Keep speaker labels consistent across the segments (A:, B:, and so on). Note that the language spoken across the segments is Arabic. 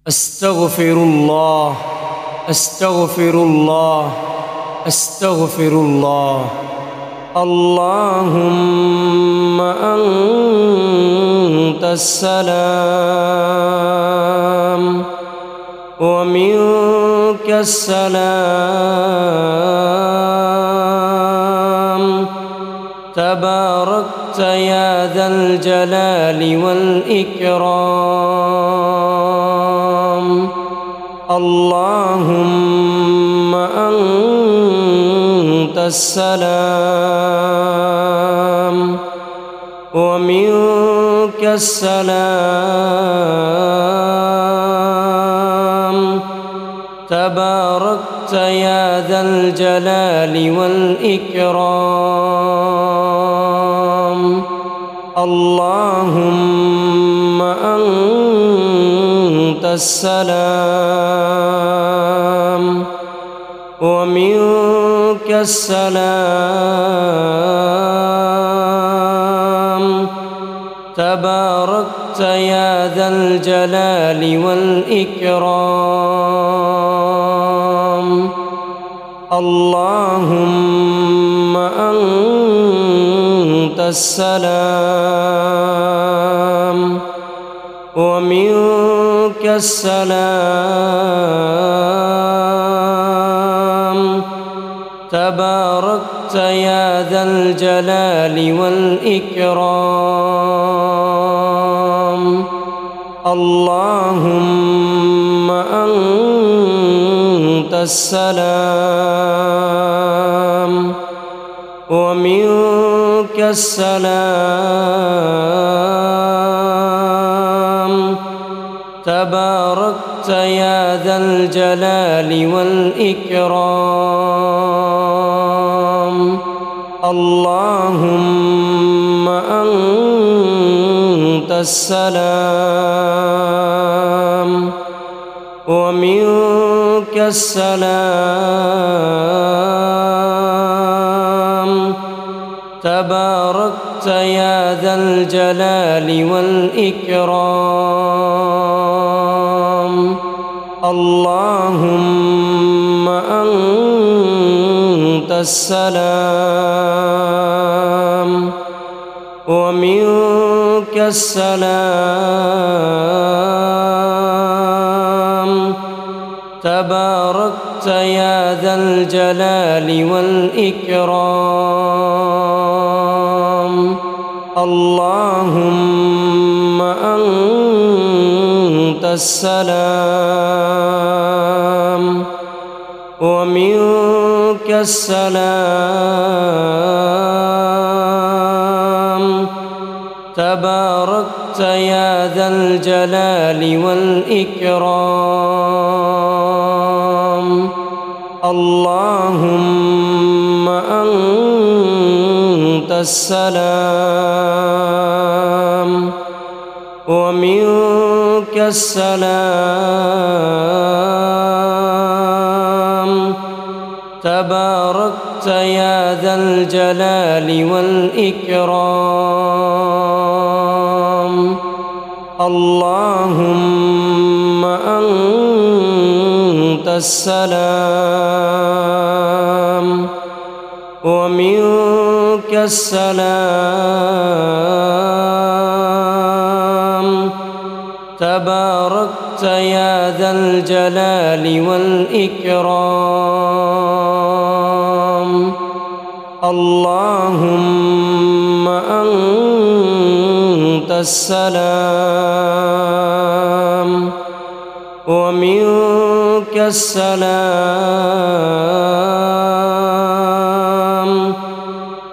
A: أستغفر الله أستغفر الله أستغفر الله. اللهم أنت السلام ومنك السلام، تباركت يا ذا الجلال والإكرام. اللهم أنت السلام ومنك السلام، تباركت يا ذا الجلال والإكرام. اللهم أنت السلام ومنك السلام، تباركت يا ذا الجلال والإكرام. اللهم أنت السلام ومنك السلام، تباركت يا ذا الجلال والإكرام. اللهم أنت السلام ومنك السلام، تباركت يا ذا الجلال والإكرام. اللهم أنت السلام ومنك السلام، تباركت يا ذا الجلال والإكرام. اللهم أنت السلام ومنك السلام، تباركت يا ذا الجلال والإكرام. اللهم أنت السلام ومنك السلام، تباركت يا ذا الجلال والإكرام. اللهم أنت السلام ومنك السلام، تباركت يا ذا الجلال والإكرام. اللهم أنت السلام ومنك السلام، تباركت يا ذا الجلال والإكرام. اللهم أنت السلام ومنك السلام،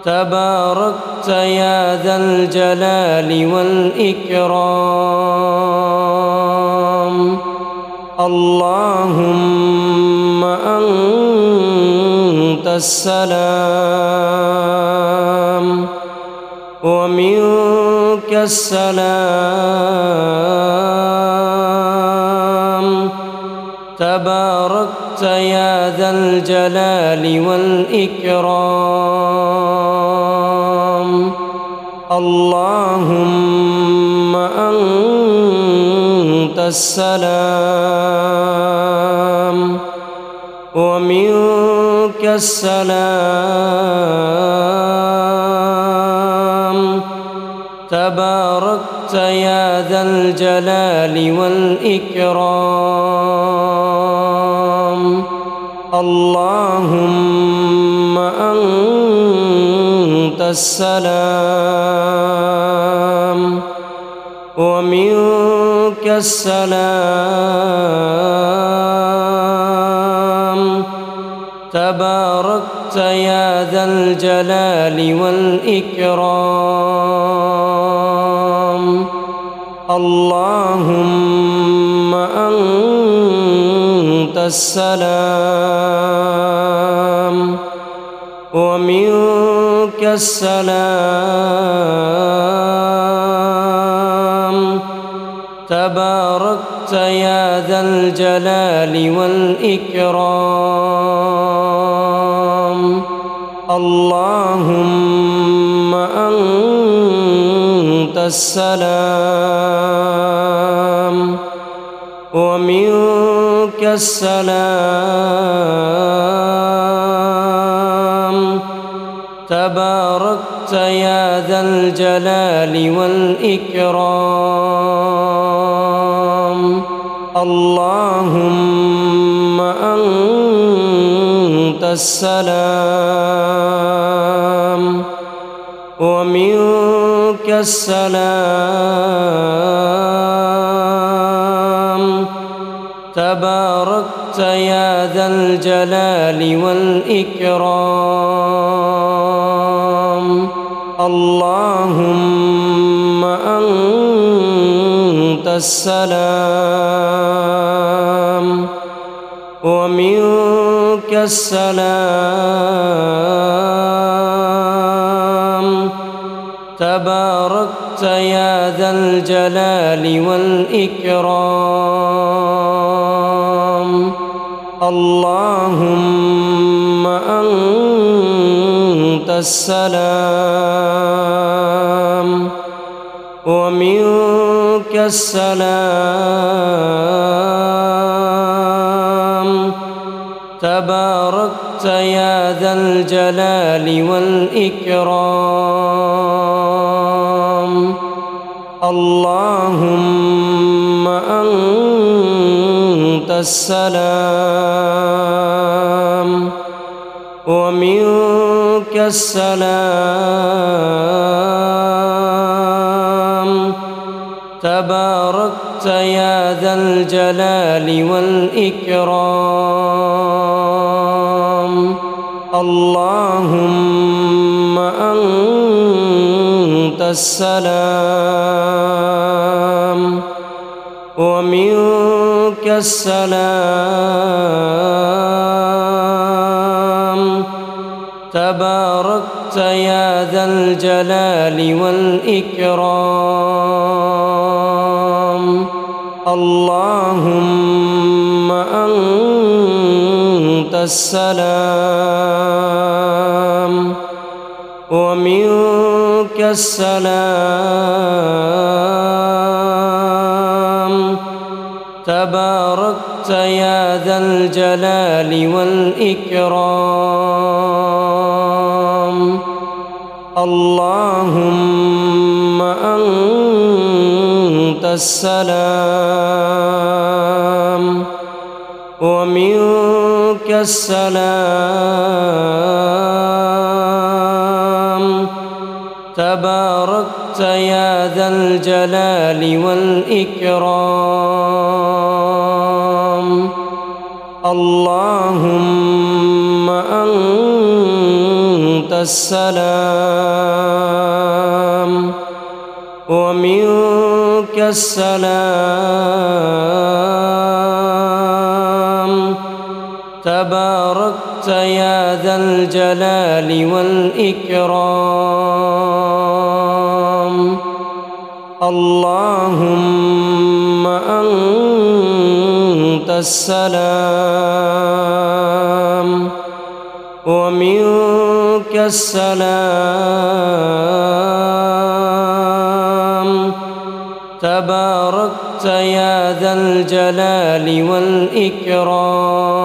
A: تباركت يا ذا الجلال والإكرام. اللهم أنت السلام ومنك السلام، تباركت يا ذا الجلال والإكرام. اللهم أنت السلام ومنك السلام تباركت يا ذا الجلال والإكرام اللهم أنت السلام ومنك السلام تباركت يا ذا الجلال والإكرام اللهم أنت السلام ومنك السلام تباركت يا ذا الجلال والإكرام اللهم أنت السلام ومنك السلام تباركت يا ذا الجلال والإكرام اللهم أنت السلام ومنك السلام تباركت يا ذا الجلال والإكرام اللهم أنت السلام ومنك السلام تباركت يا ذا الجلال والإكرام اللهم أنت السلام ومنك السلام تباركت يا ذا الجلال والإكرام اللهم أنت السلام ومنك السلام تباركت يا ذا الجلال والإكرام اللهم أنت السلام ومنك السلام تباركت يا ذا الجلال والإكرام اللهم أنت السلام ومنك السلام تباركت يا ذا الجلال والإكرام اللهم أنت السلام ومنك السلام تباركت يا ذا الجلال والإكرام اللهم أنت السلام ومنك السلام تباركت يا ذا الجلال والإكرام اللهم أنت السلام ومنك السلام تباركت يا ذا الجلال والإكرام.